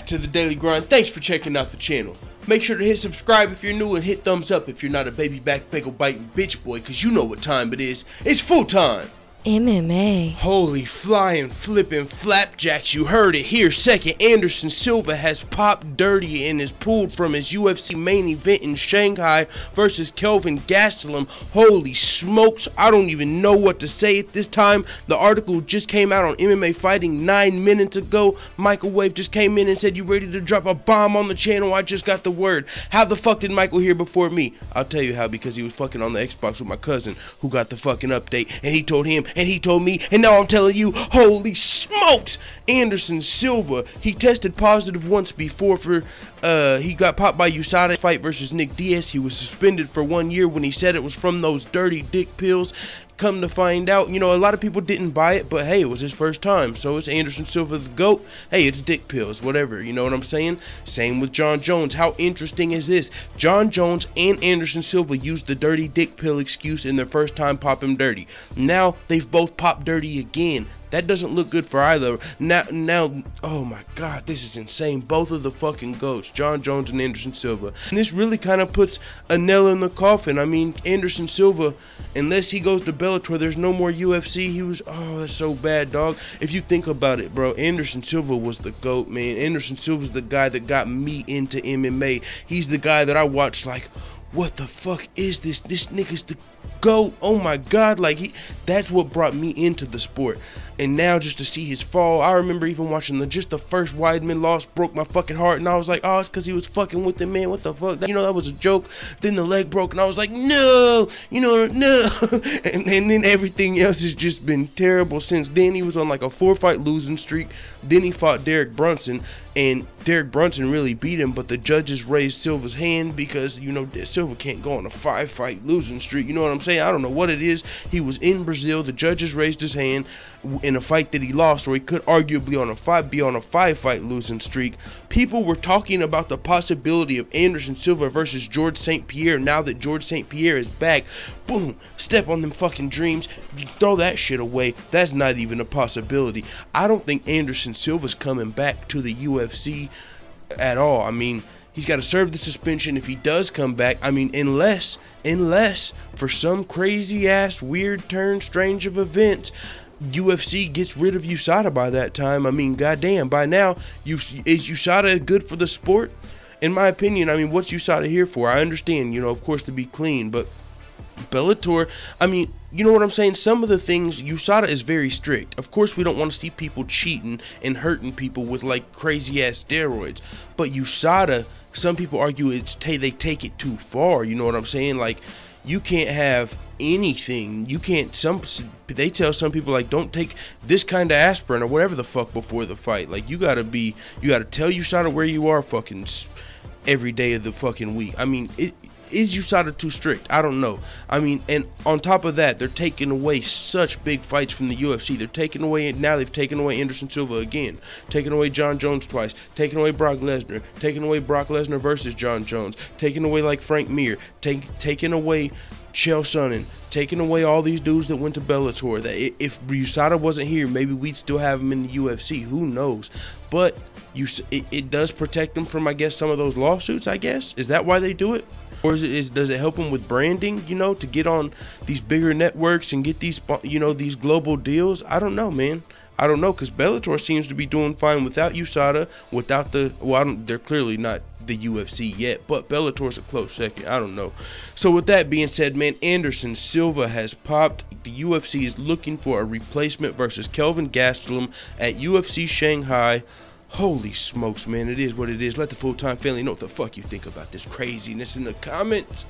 back to the Daily Grind. Thanks for checking out the channel. Make sure to hit subscribe if you're new and hit thumbs up if you're not a baby back bagel biting bitch boy, cause you know what time it is. It's full time. MMA. Holy flying flipping flapjacks, you heard it here. Second, Anderson Silva has popped dirty and is pulled from his UFC main event in Shanghai versus Kelvin Gastelum. Holy smokes, I don't even know what to say at this time. The article just came out on MMA Fighting 9 minutes ago. Microwave just came in and said, you ready to drop a bomb on the channel? I just got the word. How the fuck did Michael hear before me? I'll tell you how, because he was fucking on the Xbox with my cousin who got the fucking update, and he told him, and he told me, and now I'm telling you. Holy smokes! Anderson Silva, he tested positive once before for he got popped by USADA fight versus Nick Diaz. He was suspended for 1 year when he said it was from those dirty dick pills. Come to find out, you know, a lot of people didn't buy it, but hey, it was his first time. So it's Anderson Silva the GOAT. Hey, it's dick pills, whatever, you know what I'm saying? Same with Jon Jones. How interesting is this? Jon Jones and Anderson Silva used the dirty dick pill excuse in their first time popping dirty. Now they've both popped dirty again. That doesn't look good for either. Now, oh my God, this is insane. Both of the fucking GOATs, Jon Jones and Anderson Silva. And this really kind of puts a nail in the coffin. I mean, Anderson Silva, unless he goes to Bellator, there's no more UFC. He was, oh, that's so bad, dog. If you think about it, bro, Anderson Silva was the GOAT, man. Anderson Silva's the guy that got me into MMA. He's the guy that I watched like, what the fuck is this? This nigga's the GOAT. Oh my God, like that's what brought me into the sport. And now just to see his fall, I remember even watching just the first Weidman loss broke my fucking heart, and I was like, oh, it's because he was fucking with the man. What the fuck? You know, that was a joke. Then the leg broke, and I was like, no, you know, no. and then everything else has just been terrible since then. He was on like a 4-fight losing streak. Then he fought Derek Brunson, and Derek Brunson really beat him, but the judges raised Silva's hand because, you know, Silva can't go on a 5-fight losing streak. You know what I'm saying? I don't know what it is. He was in Brazil. The judges raised his hand in a fight that he lost, or he could arguably be on a 5-fight losing streak. People were talking about the possibility of Anderson Silva versus George St. Pierre. Now that George St. Pierre is back, boom, step on them fucking dreams. Throw that shit away. That's not even a possibility. I don't think Anderson Silva's coming back to the UFC at all. I mean, he's got to serve the suspension if he does come back. I mean, unless for some crazy ass weird turn, strange of events, UFC gets rid of USADA by that time. I mean, goddamn, by now, is USADA good for the sport? In my opinion, I mean, what's USADA here for? I understand, you know, of course, to be clean, but Bellator, I mean, you know what I'm saying? Some of the things, USADA is very strict. Of course, we don't want to see people cheating and hurting people with like crazy ass steroids. But USADA, some people argue they take it too far. You know what I'm saying? Like, you can't have anything. You can't. They tell some people like, don't take this kind of aspirin or whatever the fuck before the fight. Like, you gotta tell USADA where you are fucking every day of the fucking week. I mean, is USADA too strict? I don't know. I mean, and on top of that, they're taking away such big fights from the UFC. They're taking away, now they've taken away Anderson Silva again, taking away Jon Jones twice, taking away Brock Lesnar, taking away Brock Lesnar versus Jon Jones, taking away like Frank Mir, taking away Chael Sonnen, taking away all these dudes that went to Bellator. That if USADA wasn't here, maybe we'd still have him in the UFC. Who knows? But it does protect them from, I guess, some of those lawsuits, I guess. Is that why they do it? Or does it help them with branding, you know, to get on these bigger networks and get these, you know, these global deals? I don't know, man. I don't know, because Bellator seems to be doing fine without USADA, without they're clearly not the UFC yet, but Bellator's a close second. I don't know. So with that being said, man, Anderson Silva has popped. The UFC is looking for a replacement versus Kelvin Gastelum at UFC Shanghai. Holy smokes, man, it is what it is. Let the full-time family know what the fuck you think about this craziness in the comments.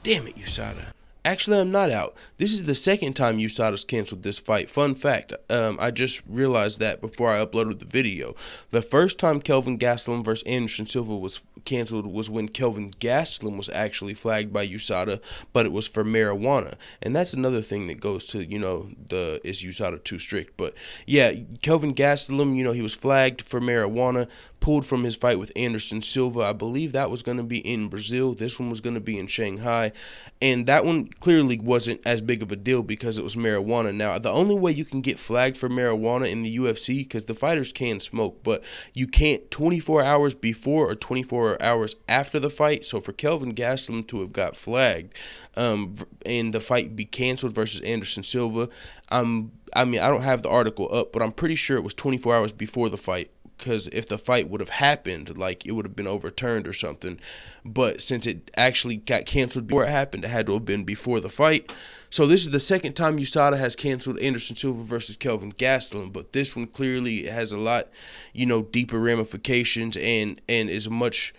Damn it, USADA. Actually, I'm not out. This is the second time USADA's canceled this fight. Fun fact, I just realized that before I uploaded the video. The first time Kelvin Gastelum versus Anderson Silva was canceled was when Kelvin Gastelum was actually flagged by USADA, but it was for marijuana. And that's another thing that goes to, you know, is USADA too strict? But yeah, Kelvin Gastelum, you know, he was flagged for marijuana, pulled from his fight with Anderson Silva. I believe that was going to be in Brazil. This one was going to be in Shanghai. And that one, clearly wasn't as big of a deal because it was marijuana. Now, the only way you can get flagged for marijuana in the UFC, because the fighters can smoke, but you can't 24 hours before or 24 hours after the fight. So for Kelvin Gastelum to have got flagged and the fight be canceled versus Anderson Silva, I mean, I don't have the article up, but I'm pretty sure it was 24 hours before the fight. Because if the fight would have happened, like, it would have been overturned or something. But since it actually got canceled before it happened, it had to have been before the fight. So this is the second time USADA has canceled Anderson Silva versus Kelvin Gastelum. But this one clearly has a lot, deeper ramifications and is much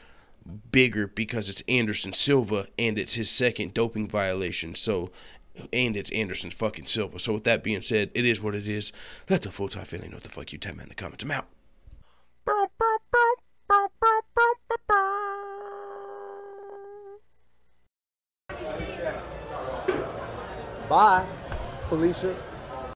bigger because it's Anderson Silva and it's his second doping violation. And it's Anderson fucking Silva. So with that being said, it is what it is. Let the full-time family know what the fuck you tell me in the comments. I'm out. Bye, Felicia.